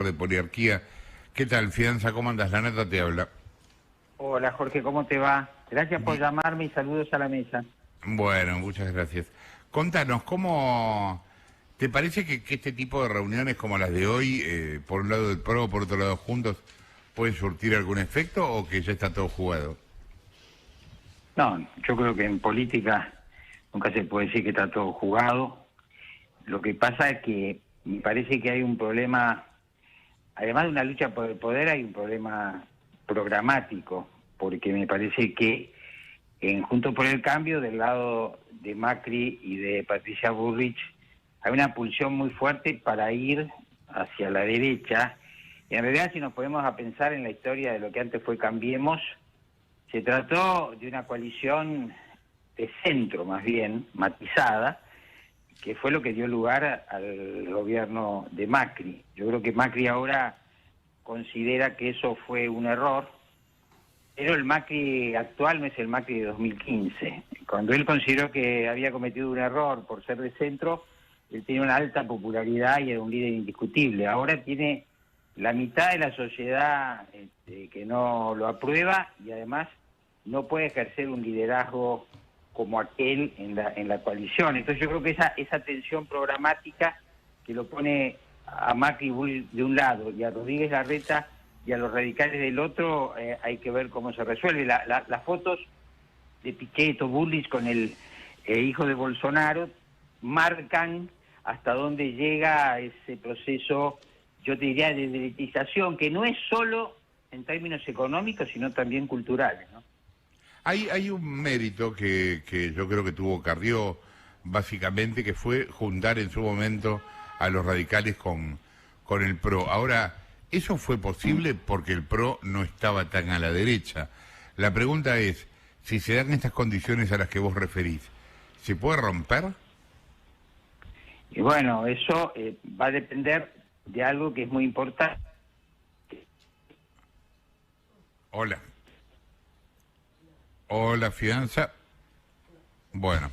de poliarquía. ¿Qué tal, Fianza? ¿Cómo andas? La neta te habla. Hola Jorge, ¿cómo te va? Gracias por llamarme y saludos a la mesa. Bueno, muchas gracias. Contanos, ¿cómo te parece que este tipo de reuniones como las de hoy, por un lado del PRO, por otro lado juntos, pueden surtir algún efecto o que ya está todo jugado? No, yo creo que en política nunca se puede decir que está todo jugado. Lo que pasa es que me parece que hay un problema, además de una lucha por el poder, hay un problema programático, porque me parece que en Juntos por el Cambio, del lado de Macri y de Patricia Bullrich, hay una pulsión muy fuerte para ir hacia la derecha. Y en realidad, si nos ponemos a pensar en la historia de lo que antes fue Cambiemos, se trató de una coalición de centro, más bien, matizada, que fue lo que dio lugar al gobierno de Macri. Yo creo que Macri ahora considera que eso fue un error, pero el Macri actual no es el Macri de 2015. Cuando él consideró que había cometido un error por ser de centro, él tenía una alta popularidad y era un líder indiscutible. Ahora tiene la mitad de la sociedad que no lo aprueba y además no puede ejercer un liderazgo como aquel en la coalición. Entonces yo creo que esa tensión programática que lo pone a Macri de un lado y a Rodríguez Larreta y a los radicales del otro, hay que ver cómo se resuelve. Las fotos de Pichetto, Bullrich con el hijo de Bolsonaro marcan hasta dónde llega ese proceso, yo te diría, de derechización, que no es solo en términos económicos, sino también culturales, ¿no? Hay un mérito que yo creo que tuvo Carrió, básicamente, que fue juntar en su momento a los radicales con el PRO. Ahora, eso fue posible porque el PRO no estaba tan a la derecha. La pregunta es, si se dan estas condiciones a las que vos referís, ¿se puede romper? Y bueno, eso va a depender de algo que es muy importante. Hola. Hola, Fianza. Bueno,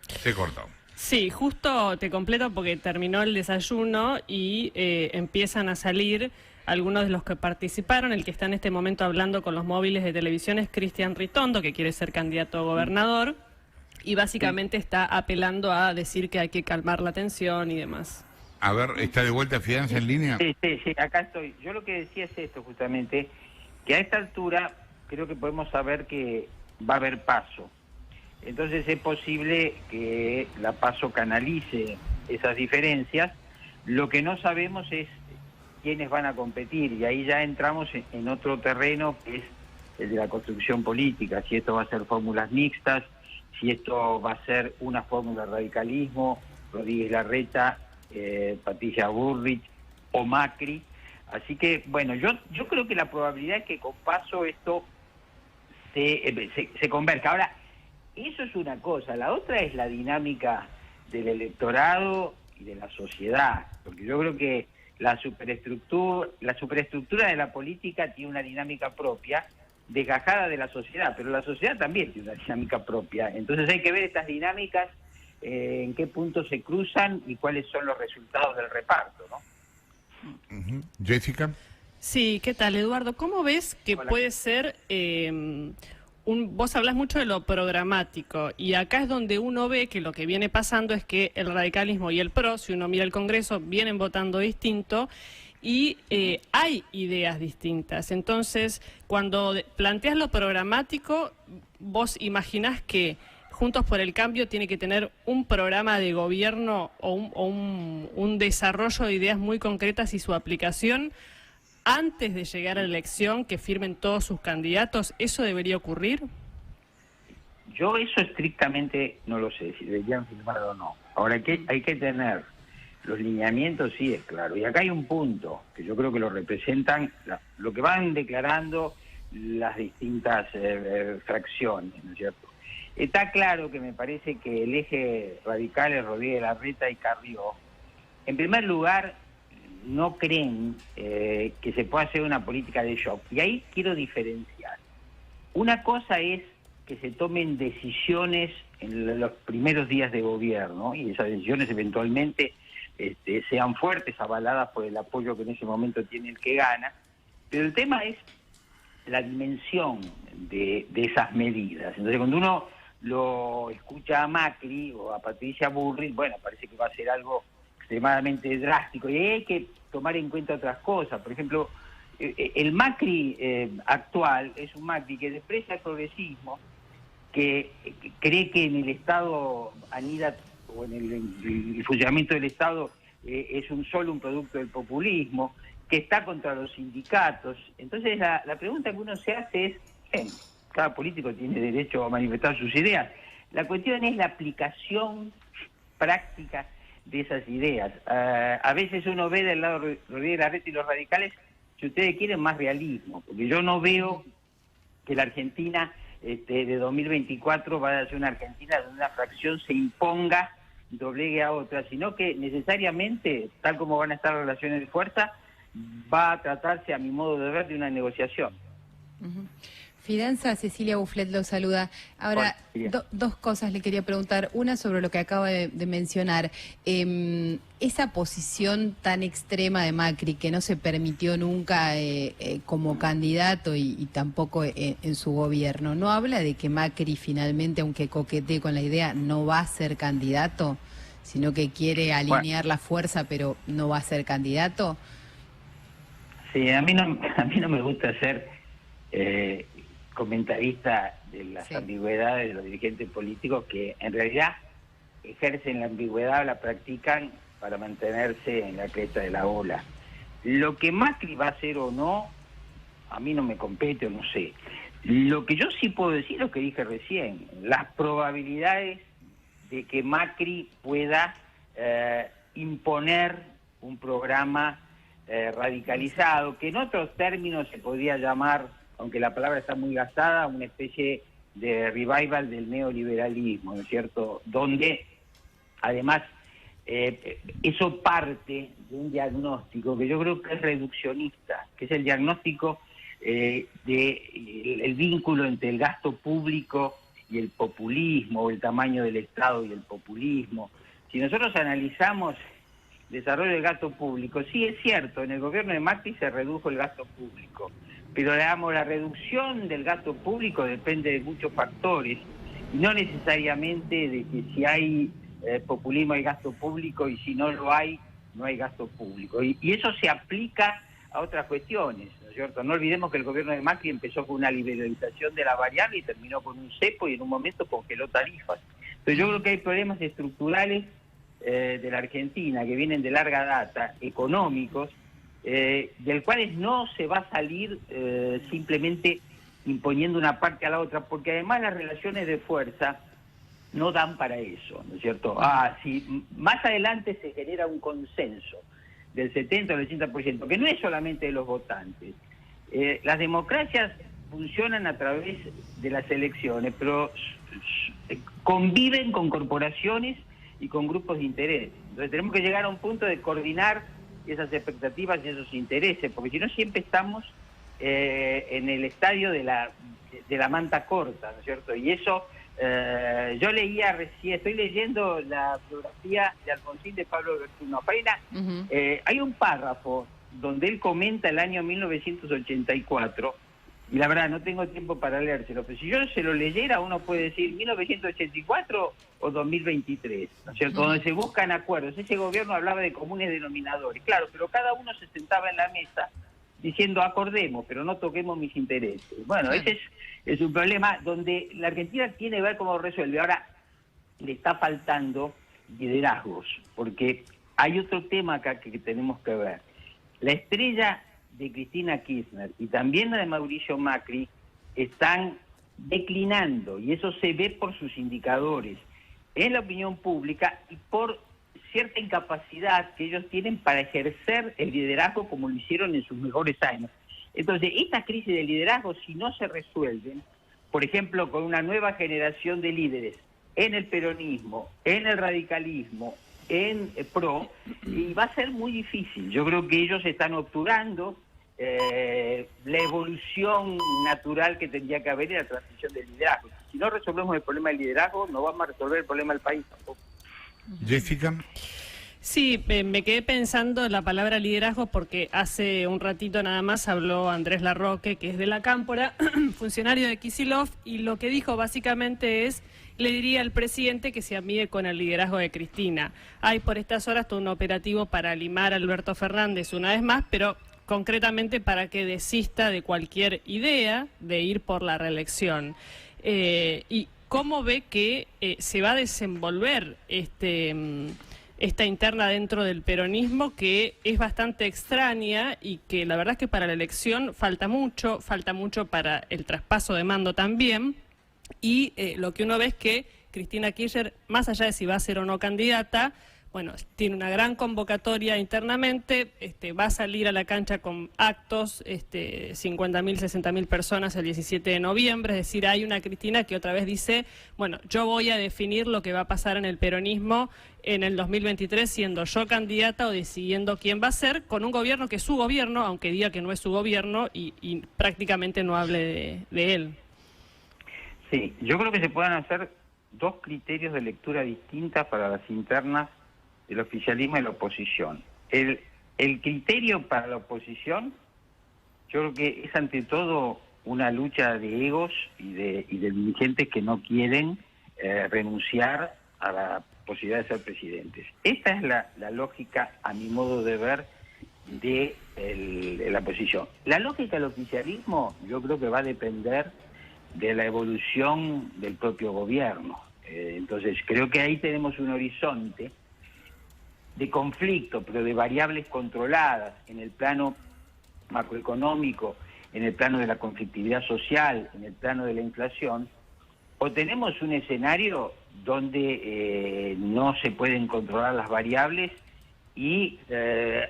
se cortó. Sí, justo te completo porque terminó el desayuno y empiezan a salir algunos de los que participaron. El que está en este momento hablando con los móviles de televisión es Cristian Ritondo, que quiere ser candidato a gobernador, y básicamente está apelando a decir que hay que calmar la tensión y demás. A ver, ¿está de vuelta Fianza en línea? Sí, acá estoy. Yo lo que decía es esto justamente, que a esta altura creo que podemos saber que va a haber PASO. Entonces es posible que la PASO canalice esas diferencias. Lo que no sabemos es quiénes van a competir, y ahí ya entramos en otro terreno que es el de la construcción política, si esto va a ser fórmulas mixtas, si esto va a ser una fórmula de radicalismo, Rodríguez Larreta, Patricia Bullrich o Macri. Así que, bueno, yo creo que la probabilidad es que con PASO esto se converja. Ahora, eso es una cosa, la otra es la dinámica del electorado y de la sociedad, porque yo creo que la superestructura de la política tiene una dinámica propia, desgajada de la sociedad, pero la sociedad también tiene una dinámica propia. Entonces hay que ver estas dinámicas, en qué puntos se cruzan y cuáles son los resultados del reparto, ¿no? Jessica. Sí, ¿qué tal, Eduardo? ¿Cómo ves que Hola. puede ser vos hablás mucho de lo programático y acá es donde uno ve que lo que viene pasando es que el radicalismo y el PRO, si uno mira el Congreso, vienen votando distinto y hay ideas distintas. Entonces, cuando planteas lo programático, vos imaginás que Juntos por el Cambio tiene que tener un programa de gobierno o un desarrollo de ideas muy concretas y su aplicación antes de llegar a la elección, que firmen todos sus candidatos. ¿Eso debería ocurrir? Yo eso estrictamente no lo sé, si deberían firmar o no. Ahora, hay que tener los lineamientos, sí, es claro. Y acá hay un punto que yo creo que lo representan, lo que van declarando las distintas fracciones, ¿no es cierto? Está claro que me parece que el eje radical es Rodríguez Larreta y Carrió. En primer lugar, no creen que se pueda hacer una política de shock. Y ahí quiero diferenciar. Una cosa es que se tomen decisiones en los primeros días de gobierno, y esas decisiones eventualmente sean fuertes, avaladas por el apoyo que en ese momento tiene el que gana. Pero el tema es la dimensión de esas medidas. Entonces, cuando uno lo escucha a Macri o a Patricia Bullrich, bueno, parece que va a ser algo extremadamente drástico. Y hay que tomar en cuenta otras cosas. Por ejemplo, el Macri actual es un Macri que desprecia el progresismo, que cree que en el Estado anida, o en el funcionamiento del Estado es solo un producto del populismo, que está contra los sindicatos. Entonces la pregunta que uno se hace es, cada político tiene derecho a manifestar sus ideas. La cuestión es la aplicación práctica de esas ideas. A veces uno ve del lado de Rodríguez Larreta y los radicales, si ustedes quieren, más realismo, porque yo no veo que la Argentina de 2024 vaya a ser una Argentina donde una fracción se imponga, doblegue a otra, sino que necesariamente, tal como van a estar las relaciones de fuerza, va a tratarse, a mi modo de ver, de una negociación. Fidanza, Cecilia Bufflet lo saluda. Ahora, dos cosas le quería preguntar. Una sobre lo que acaba de mencionar. Esa posición tan extrema de Macri, que no se permitió nunca como candidato y tampoco en su gobierno, ¿no habla de que Macri finalmente, aunque coquetee con la idea, no va a ser candidato, sino que quiere alinear la fuerza, pero no va a ser candidato? Sí, a mí no me gusta ser comentarista de las ambigüedades de los dirigentes políticos, que en realidad ejercen la ambigüedad, la practican para mantenerse en la cresta de la ola. Lo que Macri va a hacer o no, a mí no me compete o no sé. Lo que yo sí puedo decir es lo que dije recién: las probabilidades de que Macri pueda imponer un programa radicalizado, que en otros términos se podría llamar, aunque la palabra está muy gastada, una especie de revival del neoliberalismo, ¿no es cierto?, donde además eso parte de un diagnóstico que yo creo que es reduccionista, que es el diagnóstico del vínculo entre el gasto público y el populismo, o el tamaño del Estado y el populismo. Si nosotros analizamos el desarrollo del gasto público, sí es cierto, en el gobierno de Macri se redujo el gasto público, pero digamos, la reducción del gasto público depende de muchos factores, y no necesariamente de que si hay populismo hay gasto público, y si no lo hay, no hay gasto público. Y eso se aplica a otras cuestiones, ¿no es cierto? No olvidemos que el gobierno de Macri empezó con una liberalización de la variable y terminó con un cepo, y en un momento congeló tarifas. Entonces yo creo que hay problemas estructurales de la Argentina que vienen de larga data, económicos, del cuales no se va a salir simplemente imponiendo una parte a la otra, porque además las relaciones de fuerza no dan para eso, ¿no es cierto? Si más adelante se genera un consenso del 70 o del 80%, que no es solamente de los votantes. Las democracias funcionan a través de las elecciones, pero conviven con corporaciones y con grupos de interés. Entonces tenemos que llegar a un punto de coordinar esas expectativas y esos intereses, porque si no siempre estamos en el estadio de la manta corta, ¿no es cierto? Y eso, yo leía recién, estoy leyendo la biografía de Alfonsín de Pablo Bertuno Faina. Hay un párrafo donde él comenta el año 1984, y la verdad no tengo tiempo para leérselo, pero si yo se lo leyera, uno puede decir 1984 o 2023, ¿no es cierto? Donde se buscan acuerdos. Ese gobierno hablaba de comunes denominadores, claro, pero cada uno se sentaba en la mesa diciendo acordemos, pero no toquemos mis intereses. Bueno, ese es un problema donde la Argentina tiene que ver cómo resuelve. Ahora, le está faltando liderazgos, porque hay otro tema acá que tenemos que ver. La estrella de Cristina Kirchner y también la de Mauricio Macri están declinando, y eso se ve por sus indicadores en la opinión pública y por cierta incapacidad que ellos tienen para ejercer el liderazgo como lo hicieron en sus mejores años. Entonces, estas crisis de liderazgo, si no se resuelven, por ejemplo, con una nueva generación de líderes en el peronismo, en el radicalismo, en PRO, y va a ser muy difícil. Yo creo que ellos están obturando la evolución natural que tendría que haber en la transición del liderazgo. Si no resolvemos el problema del liderazgo, no vamos a resolver el problema del país tampoco. Jessica. Sí, me quedé pensando en la palabra liderazgo porque hace un ratito nada más habló Andrés Larroque, que es de la Cámpora, funcionario de Kicillof, y lo que dijo básicamente es, le diría al presidente que se amigue con el liderazgo de Cristina. Hay por estas horas todo un operativo para limar a Alberto Fernández una vez más, pero concretamente para que desista de cualquier idea de ir por la reelección. ¿Y cómo ve que se va a desenvolver esta interna dentro del peronismo, que es bastante extraña y que la verdad es que para la elección falta mucho para el traspaso de mando también, y lo que uno ve es que Cristina Kirchner, más allá de si va a ser o no candidata, bueno, tiene una gran convocatoria internamente, va a salir a la cancha con actos, 50.000, 60.000 personas el 17 de noviembre, es decir, hay una Cristina que otra vez dice, bueno, yo voy a definir lo que va a pasar en el peronismo en el 2023, siendo yo candidata o decidiendo quién va a ser, con un gobierno que es su gobierno, aunque diga que no es su gobierno y prácticamente no hable de él. Sí, yo creo que se pueden hacer dos criterios de lectura distintas para las internas del oficialismo y la oposición. El criterio para la oposición, yo creo que es ante todo una lucha de egos y de dirigentes que no quieren renunciar a la posibilidad de ser presidentes. Esta es la lógica, a mi modo de ver, de la oposición. La lógica del oficialismo yo creo que va a depender de la evolución del propio gobierno. Entonces creo que ahí tenemos un horizonte de conflicto, pero de variables controladas en el plano macroeconómico, en el plano de la conflictividad social, en el plano de la inflación, o tenemos un escenario donde no se pueden controlar las variables y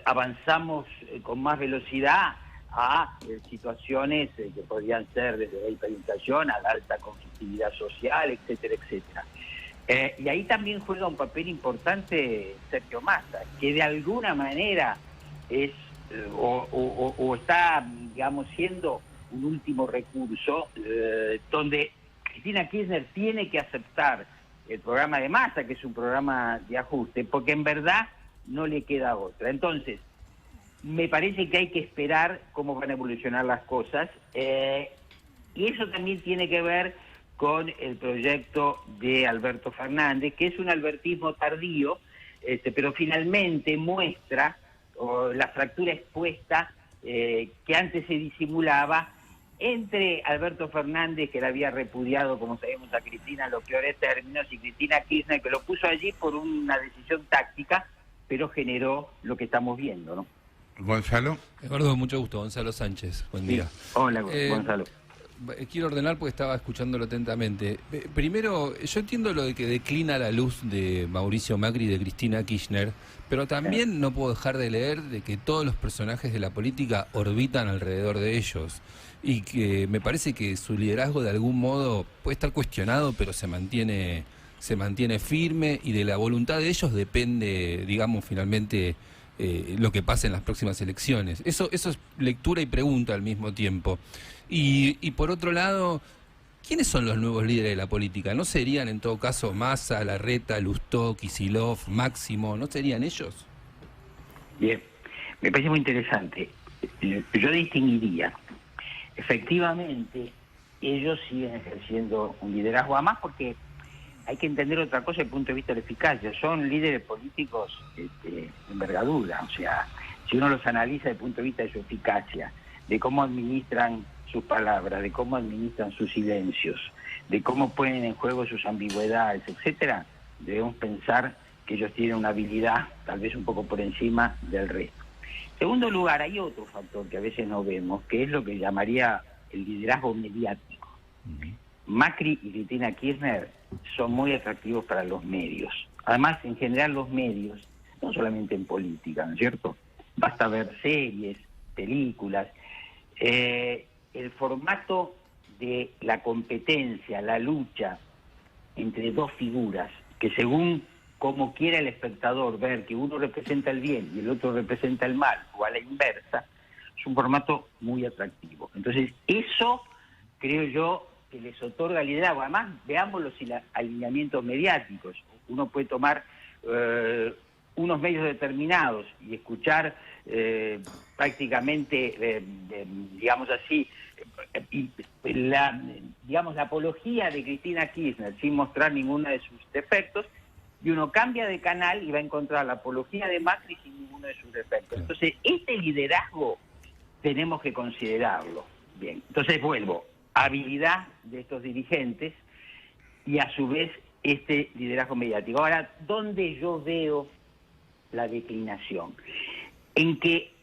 avanzamos con más velocidad a situaciones que podrían ser desde la hiperinflación a la alta conflictividad social, etcétera, etcétera. Y ahí también juega un papel importante Sergio Massa, que de alguna manera es o está, digamos, siendo un último recurso, donde Cristina Kirchner tiene que aceptar el programa de Massa, que es un programa de ajuste, porque en verdad no le queda otra. Entonces, me parece que hay que esperar cómo van a evolucionar las cosas, y eso también tiene que ver con el proyecto de Alberto Fernández, que es un albertismo tardío, pero finalmente muestra la fractura expuesta que antes se disimulaba entre Alberto Fernández, que la había repudiado, como sabemos, a Cristina en los peores términos, y Cristina Kirchner, que lo puso allí por una decisión táctica, pero generó lo que estamos viendo, ¿no? Gonzalo. Eduardo, mucho gusto. Gonzalo Sánchez, buen día. Hola, Gonzalo. Quiero ordenar porque estaba escuchándolo atentamente. Primero, yo entiendo lo de que declina la luz de Mauricio Macri y de Cristina Kirchner, pero también no puedo dejar de leer de que todos los personajes de la política orbitan alrededor de ellos y que me parece que su liderazgo de algún modo puede estar cuestionado, pero se mantiene firme, y de la voluntad de ellos depende, digamos, finalmente lo que pase en las próximas elecciones. Eso es lectura y pregunta al mismo tiempo. Y por otro lado, ¿quiénes son los nuevos líderes de la política? ¿No serían en todo caso Massa, Larreta, Lustó, Kicillof, Máximo? ¿No serían ellos? Bien, me parece muy interesante. Yo distinguiría. Efectivamente, ellos siguen ejerciendo un liderazgo, además porque hay que entender otra cosa desde el punto de vista de la eficacia. Son líderes políticos de envergadura, o sea, si uno los analiza desde el punto de vista de su eficacia, de cómo administran sus palabras, de cómo administran sus silencios, de cómo ponen en juego sus ambigüedades, etcétera, debemos pensar que ellos tienen una habilidad tal vez un poco por encima del resto. En segundo lugar, hay otro factor que a veces no vemos, que es lo que llamaría el liderazgo mediático. Macri y Cristina Kirchner son muy atractivos para los medios. Además, en general los medios, no solamente en política, ¿no es cierto? Basta ver series, películas. El formato de la competencia, la lucha entre dos figuras, que según como quiera el espectador ver que uno representa el bien y el otro representa el mal, o a la inversa, es un formato muy atractivo. Entonces, eso creo yo que les otorga liderazgo. Además, veamos los alineamientos mediáticos. Uno puede tomar unos medios determinados y escuchar prácticamente, digamos así, la apología de Cristina Kirchner sin mostrar ninguno de sus defectos, y uno cambia de canal y va a encontrar la apología de Macri sin ninguno de sus defectos. Entonces, este liderazgo tenemos que considerarlo. Bien, entonces vuelvo, habilidad de estos dirigentes y a su vez este liderazgo mediático. Ahora, ¿dónde yo veo la declinación? En que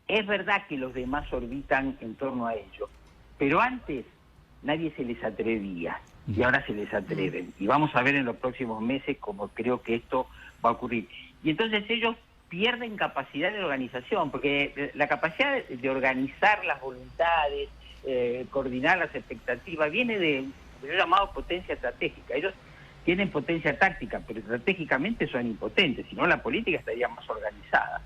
es verdad que los demás orbitan en torno a ellos, pero antes nadie se les atrevía y ahora se les atreven. Y vamos a ver en los próximos meses cómo creo que esto va a ocurrir. Y entonces ellos pierden capacidad de organización, porque la capacidad de organizar las voluntades, coordinar las expectativas, viene de lo llamado potencia estratégica. Ellos tienen potencia táctica, pero estratégicamente son impotentes, si no la política estaría más organizada.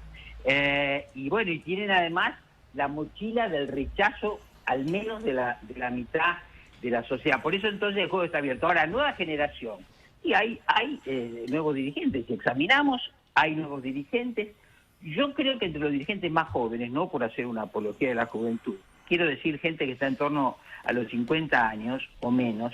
Y bueno, y tienen además la mochila del rechazo al menos de la mitad de la sociedad. Por eso entonces el juego está abierto. Ahora, nueva generación. Y hay nuevos dirigentes. Si examinamos, hay nuevos dirigentes. Yo creo que entre los dirigentes más jóvenes, no por hacer una apología de la juventud, quiero decir gente que está en torno a los 50 años o menos,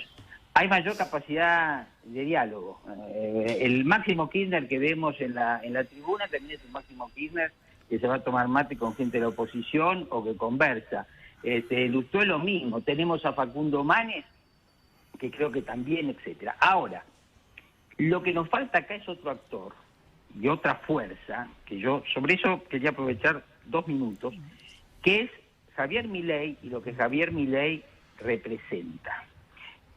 hay mayor capacidad de diálogo. El Máximo Kirchner que vemos en la tribuna también es un Máximo Kirchner que se va a tomar mate con gente de la oposición o que conversa. Lustó es lo mismo. Tenemos a Facundo Manes, que creo que también, etcétera. Ahora, lo que nos falta acá es otro actor y otra fuerza, que yo sobre eso quería aprovechar 2 minutos, que es Javier Milei y lo que Javier Milei representa.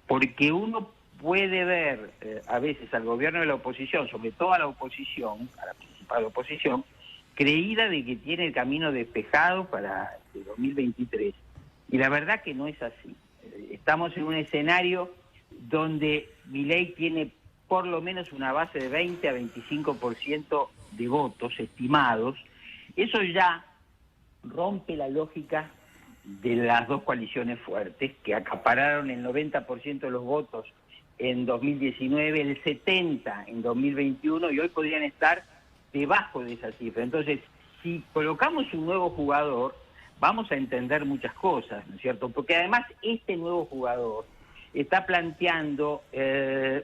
Porque uno puede ver a veces al gobierno de la oposición, sobre todo a la oposición, a la principal oposición, creída de que tiene el camino despejado para el 2023. Y la verdad que no es así. Estamos en un escenario donde Milei tiene por lo menos una base de 20 a 25% de votos estimados. Eso ya rompe la lógica de las dos coaliciones fuertes que acapararon el 90% de los votos en 2019, el 70% en 2021 y hoy podrían estar debajo de esa cifra. Entonces, si colocamos un nuevo jugador, vamos a entender muchas cosas, ¿no es cierto? Porque además este nuevo jugador está planteando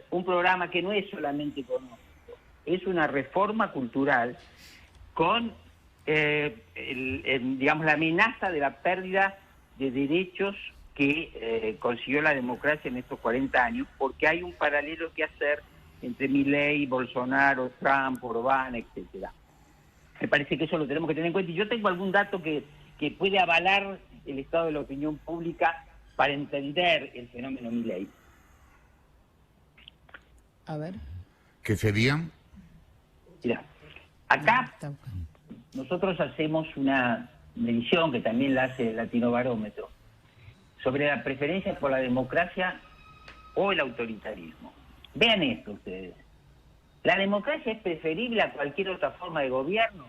un programa que no es solamente económico, es una reforma cultural con, digamos, la amenaza de la pérdida de derechos que consiguió la democracia en estos 40 años, porque hay un paralelo que hacer entre Milei, Bolsonaro, Trump, Orbán, etcétera. Me parece que eso lo tenemos que tener en cuenta. Y yo tengo algún dato que puede avalar el estado de la opinión pública para entender el fenómeno Milei. A ver. ¿Qué serían? Mira, acá nosotros hacemos una medición que también la hace el Latinobarómetro sobre la preferencia por la democracia o el autoritarismo. Vean esto ustedes. ¿La democracia es preferible a cualquier otra forma de gobierno?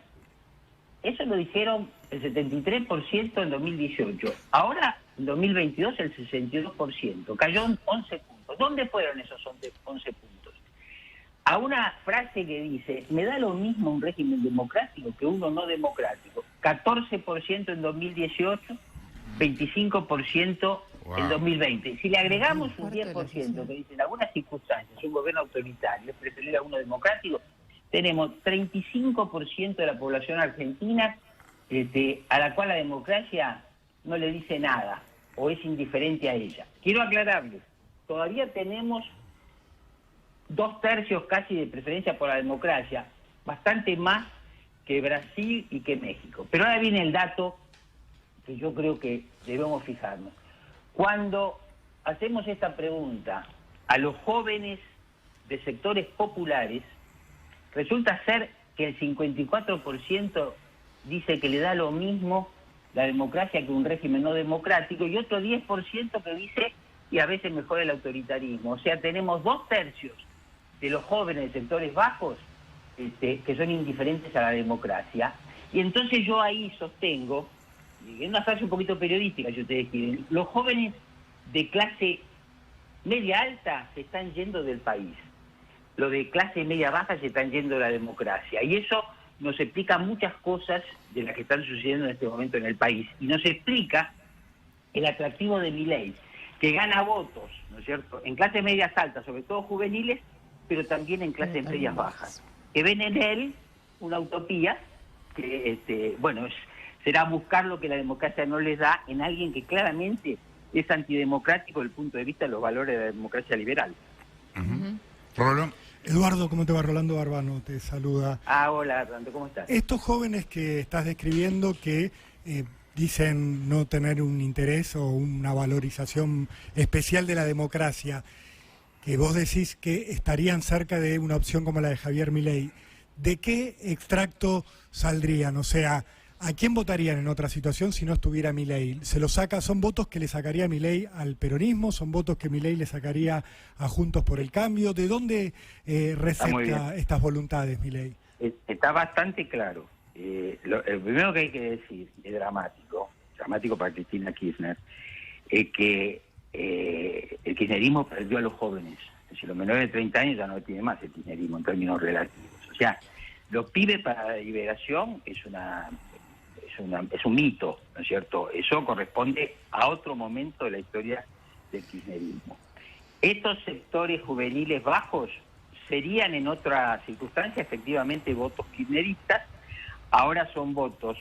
Eso lo dijeron el 73% en 2018. Ahora, en 2022, el 62%. Cayó en 11 puntos. ¿Dónde fueron esos 11 puntos? A una frase que dice, me da lo mismo un régimen democrático que uno no democrático. 14% en 2018, 25% en 2020. Si le agregamos un 10%, que dice en algunas circunstancias un gobierno autoritario es preferible a uno democrático, tenemos 35% de la población argentina a la cual la democracia no le dice nada o es indiferente a ella. Quiero aclararles, todavía tenemos 2/3 casi de preferencia por la democracia, bastante más que Brasil y que México. Pero ahora viene el dato que yo creo que debemos fijarnos. Cuando hacemos esta pregunta a los jóvenes de sectores populares, resulta ser que el 54% dice que le da lo mismo la democracia que un régimen no democrático y otro 10% que dice y a veces mejor el autoritarismo. O sea, tenemos 2/3 de los jóvenes de sectores bajos que son indiferentes a la democracia. Y entonces yo ahí sostengo, en una frase un poquito periodística, si ustedes quieren, los jóvenes de clase media alta se están yendo del país. lo de clase media baja se están yendo a la democracia. Y eso nos explica muchas cosas de las que están sucediendo en este momento en el país. Y nos explica el atractivo de Milei, que gana votos, ¿no es cierto?, en clases medias altas, sobre todo juveniles, pero también en clases medias bajas, que ven en él una utopía que, será buscar lo que la democracia no les da en alguien que claramente es antidemocrático desde el punto de vista de los valores de la democracia liberal. Rolando. Eduardo, ¿cómo te va? Rolando Barbano te saluda. Hola, Rolando, ¿cómo estás? Estos jóvenes que estás describiendo que dicen no tener un interés o una valorización especial de la democracia, que vos decís que estarían cerca de una opción como la de Javier Milei, ¿de qué extracto saldrían? O sea, ¿a quién votarían en otra situación si no estuviera Milei? ¿Se lo saca? ¿Son votos que le sacaría Milei al peronismo? ¿Son votos que Milei le sacaría a Juntos por el Cambio? ¿De dónde recepta estas voluntades Milei? Está bastante claro. Lo primero que hay que decir, es dramático para Cristina Kirchner, es que el kirchnerismo perdió a los jóvenes. Es decir, los menores de 30 años ya no tiene más el kirchnerismo en términos relativos. O sea, los pibes para la liberación es un mito, ¿no es cierto? Eso corresponde a otro momento de la historia del kirchnerismo. Estos sectores juveniles bajos serían en otra circunstancia efectivamente votos kirchneristas. Ahora son votos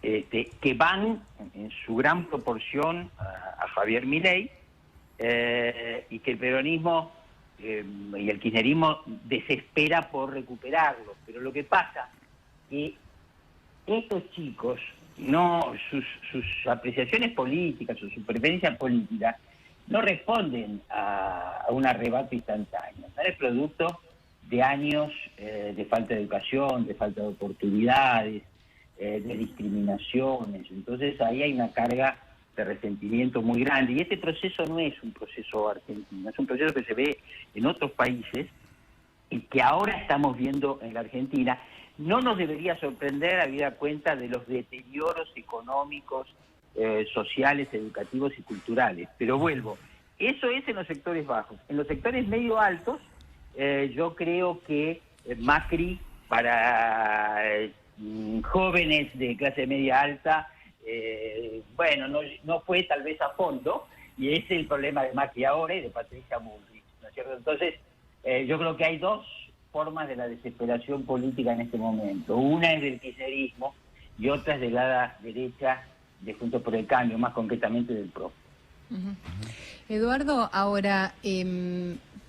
que van en su gran proporción a Javier Milei, y que el peronismo y el kirchnerismo desespera por recuperarlos. Pero lo que pasa es que estos chicos, sus apreciaciones políticas o su preferencia política no responden a un arrebato instantáneo. ¿No? Es producto de años de falta de educación, de falta de oportunidades, de discriminaciones. Entonces ahí hay una carga de resentimiento muy grande. Y este proceso no es un proceso argentino, es un proceso que se ve en otros países y que ahora estamos viendo en la Argentina. No nos debería sorprender habida cuenta de los deterioros económicos, sociales, educativos y culturales. Pero vuelvo, eso es en los sectores bajos. En los sectores medio altos, yo creo que Macri para jóvenes de clase media alta, no fue tal vez a fondo, y ese es el problema de Macri ahora y de Patricia Bullrich, ¿no es cierto? Entonces, yo creo que hay dos formas de la desesperación política en este momento. Una es del kirchnerismo y otra es de la derecha de Juntos por el Cambio, más concretamente del PRO. Eduardo, ahora,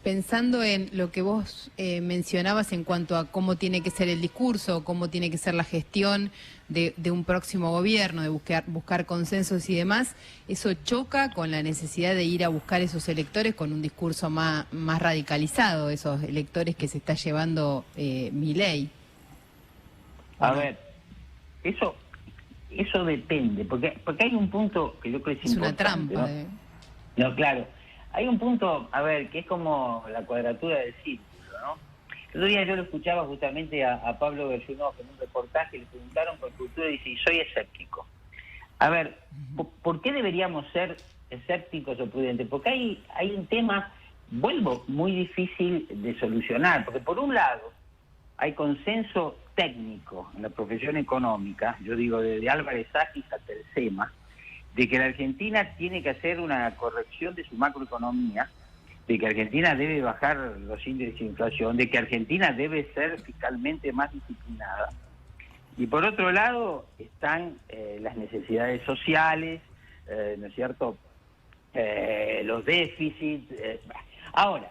pensando en lo que vos mencionabas en cuanto a cómo tiene que ser el discurso, cómo tiene que ser la gestión de un próximo gobierno, de buscar consensos y demás, ¿eso choca con la necesidad de ir a buscar esos electores con un discurso más radicalizado, esos electores que se está llevando Milei? A ver, eso depende, porque hay un punto que yo creo que es importante. Es una trampa. No, claro. Hay un punto, a ver, que es como la cuadratura del círculo, ¿no? El otro día yo lo escuchaba justamente a Pablo Berjunov en un reportaje, le preguntaron por cultura y dice, y soy escéptico. A ver, ¿por qué deberíamos ser escépticos o prudentes? Porque hay un tema, muy difícil de solucionar, porque por un lado hay consenso técnico en la profesión económica, yo digo desde Álvarez Agis hasta el SEMA, de que la Argentina tiene que hacer una corrección de su macroeconomía, de que Argentina debe bajar los índices de inflación, de que Argentina debe ser fiscalmente más disciplinada. Y por otro lado están las necesidades sociales, ¿no es cierto?, los déficits. Ahora,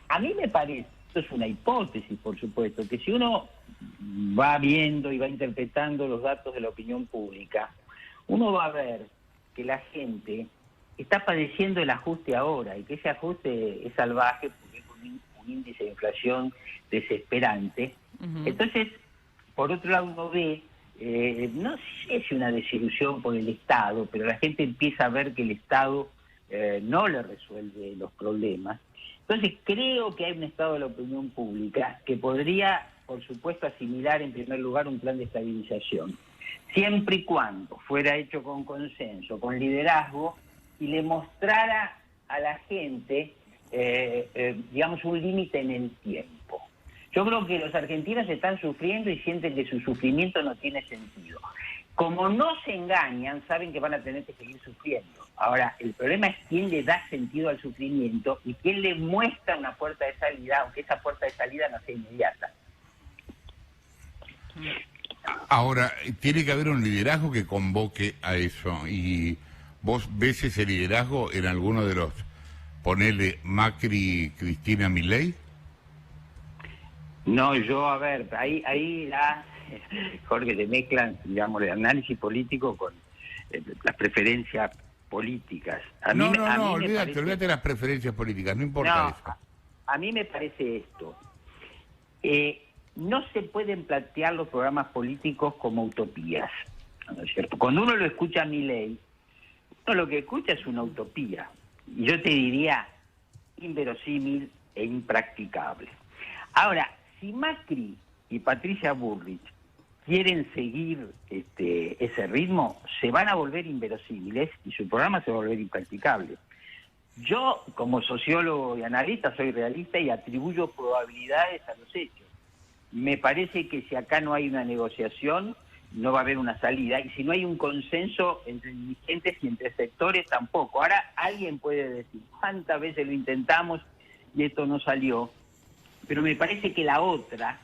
a mí me parece, esto es una hipótesis, por supuesto, que si uno va viendo y va interpretando los datos de la opinión pública, uno va a ver que la gente está padeciendo el ajuste ahora, y que ese ajuste es salvaje porque es un índice de inflación desesperante. Entonces, por otro lado uno ve, no sé si una desilusión por el Estado, pero la gente empieza a ver que el Estado no le resuelve los problemas. Entonces creo que hay un estado de la opinión pública que podría, por supuesto, asimilar en primer lugar un plan de estabilización, siempre y cuando fuera hecho con consenso, con liderazgo, y le mostrara a la gente digamos, un límite en el tiempo. Yo creo que los argentinos están sufriendo y sienten que su sufrimiento no tiene sentido. Como no se engañan, saben que van a tener que seguir sufriendo. Ahora, el problema es quién le da sentido al sufrimiento y quién le muestra una puerta de salida, aunque esa puerta de salida no sea inmediata. Ahora, tiene que haber un liderazgo que convoque a eso. ¿Y vos ves ese liderazgo en alguno de los, ponele, Macri, Cristina, Milei? No, yo, a ver, ahí Jorge, te mezclan, digamos, el análisis político con las preferencias políticas. No, olvídate de las preferencias políticas, no importa eso. A mí me parece esto. No se pueden plantear los programas políticos como utopías, ¿no es cierto? Cuando uno lo escucha a Milei, uno lo que escucha es una utopía. Y yo te diría inverosímil e impracticable. Ahora, si Macri y Patricia Bullrich quieren seguir ese ritmo, se van a volver inverosímiles y su programa se va a volver impracticable. Yo, como sociólogo y analista, soy realista y atribuyo probabilidades a los hechos. Me parece que si acá no hay una negociación, no va a haber una salida, y si no hay un consenso entre dirigentes y entre sectores, tampoco. Ahora, alguien puede decir, ¿cuántas veces lo intentamos y esto no salió? Pero me parece que la otra,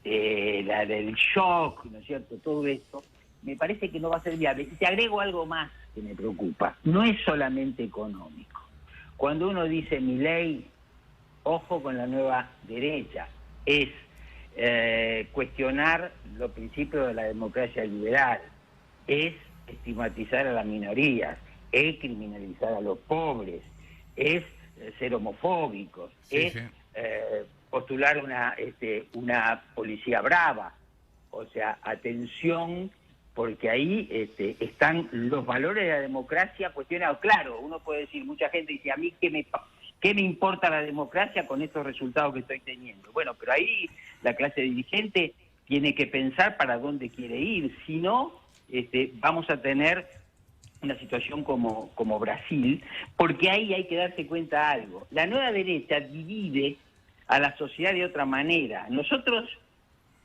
la del shock, ¿no es cierto?, todo esto, me parece que no va a ser viable. Y te agrego algo más que me preocupa. No es solamente económico. Cuando uno dice Milei, ojo con la nueva derecha, es cuestionar los principios de la democracia liberal, es estigmatizar a las minorías, es criminalizar a los pobres, es ser homofóbicos, es postular una policía brava. O sea, atención, porque ahí están los valores de la democracia cuestionados. Claro, uno puede decir, mucha gente dice, a mí ¿qué me importa la democracia con estos resultados que estoy teniendo? Bueno, pero ahí la clase dirigente tiene que pensar para dónde quiere ir. Si no, vamos a tener una situación como Brasil, porque ahí hay que darse cuenta de algo. La nueva derecha divide a la sociedad de otra manera. Nosotros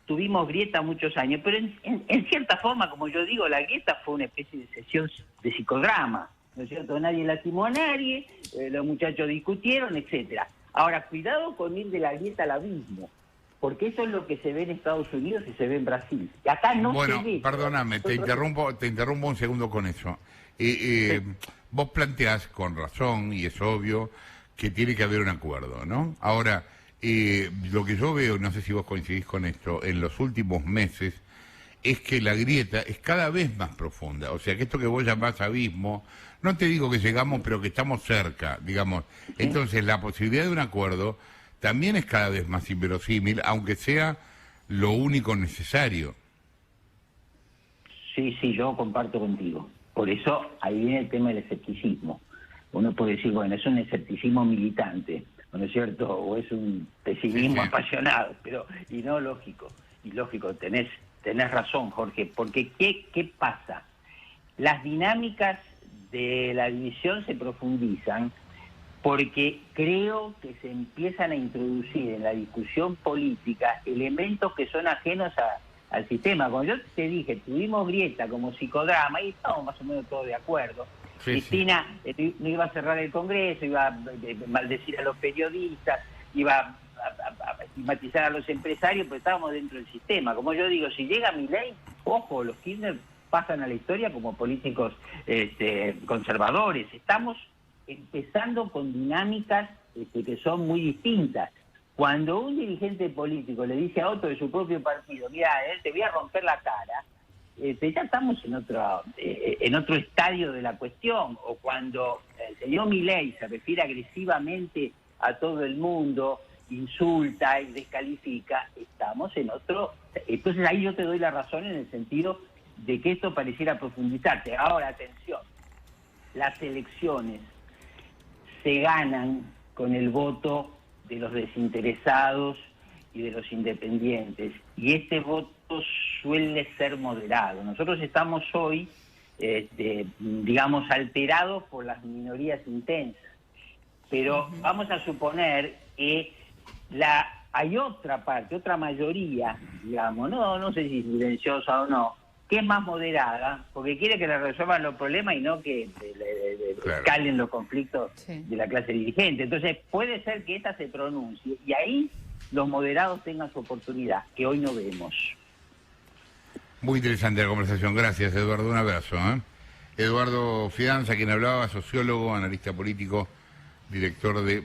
tuvimos grieta muchos años, pero en cierta forma, como yo digo, la grieta fue una especie de sesión de psicodrama, ¿no es cierto? Nadie lastimó a nadie, los muchachos discutieron, etcétera. Ahora, cuidado con ir de la grieta al abismo, porque eso es lo que se ve en Estados Unidos y se ve en Brasil. Y acá no se ve. Bueno, perdóname, te interrumpo un segundo con eso. Vos planteás con razón, y es obvio, que tiene que haber un acuerdo, ¿no? Ahora, lo que yo veo, no sé si vos coincidís con esto, en los últimos meses, es que la grieta es cada vez más profunda. O sea, que esto que vos llamás abismo, no te digo que llegamos, pero que estamos cerca, digamos. Entonces, la posibilidad de un acuerdo también es cada vez más inverosímil, aunque sea lo único necesario. Sí, yo comparto contigo. Por eso, ahí viene el tema del escepticismo. Uno puede decir, bueno, es un escepticismo militante, ¿no es cierto? O es un pesimismo apasionado, pero y no lógico. Y lógico, tenés razón, Jorge, porque ¿qué pasa? Las dinámicas de la división se profundizan porque creo que se empiezan a introducir en la discusión política elementos que son ajenos al sistema. Cuando yo te dije, tuvimos grieta como psicodrama, y estamos más o menos todos de acuerdo. Cristina no iba a cerrar el Congreso, iba a maldecir a los periodistas, iba a estigmatizar a los empresarios, pero estábamos dentro del sistema. Como yo digo, si llega Milei, ojo, los Kirchner pasan a la historia como políticos conservadores. Estamos empezando con dinámicas que son muy distintas. Cuando un dirigente político le dice a otro de su propio partido, mira, te voy a romper la cara, ya estamos en otro estadio de la cuestión. O cuando el señor Milei se refiere agresivamente a todo el mundo, insulta y descalifica, estamos en otro. Entonces ahí yo te doy la razón en el sentido de que esto pareciera profundizarse. Ahora, atención, las elecciones se ganan con el voto de los desinteresados y de los independientes, y este voto suele ser moderado. Nosotros estamos hoy, digamos, alterados por las minorías intensas. Pero vamos a suponer que hay otra parte, otra mayoría, digamos, no sé si silenciosa o no, que es más moderada, porque quiere que le resuelvan los problemas y no que escalen los conflictos de la clase dirigente. Entonces puede ser que esta se pronuncie y ahí los moderados tengan su oportunidad, que hoy no vemos. Muy interesante la conversación. Gracias, Eduardo. Un abrazo. Eduardo Fidanza, quien hablaba, sociólogo, analista político, director de